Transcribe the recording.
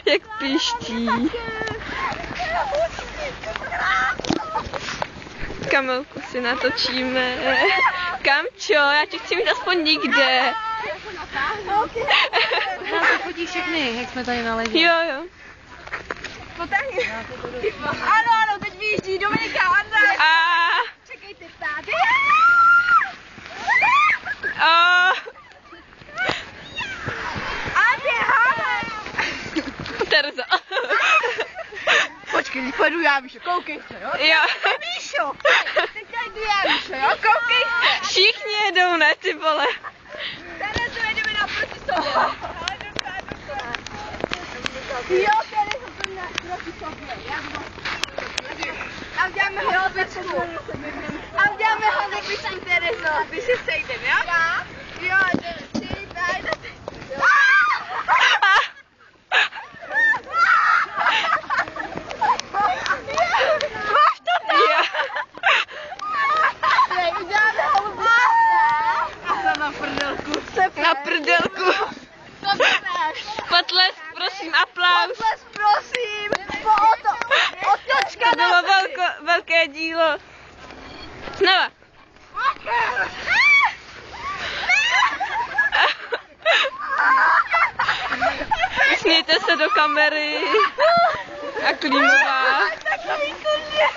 Jak piští. Kamelku si natočíme. Kamčo, já tě chci mít aspoň nikde. Možná to chodí všechny, jak jsme tady naleželi. Jo, jo. Ano, teď vyjíždí Dominika, Andrej. Čekejte tady. Terza. Počkej, pojedu já, Míšo, koukej se, jo? Jo. Míšo, teď jdu já, Míšo, jo? Koukej se. Všichni jedou, ne, ty vole. Terezu jedeme naproti sobě. Jo, Terezu to naproti sobě. Tam děláme hodličku. Tam děláme hodličku, Terezo. My se sejdeme, jo? Jo, jdeme. 3, 2, 1. Na prdelku. Potlesk, prosím, aplaus. Potlesk, prosím. Otočka To bylo velké dílo. Znova. Smějte se do kamery. A klímová. Takový kurně.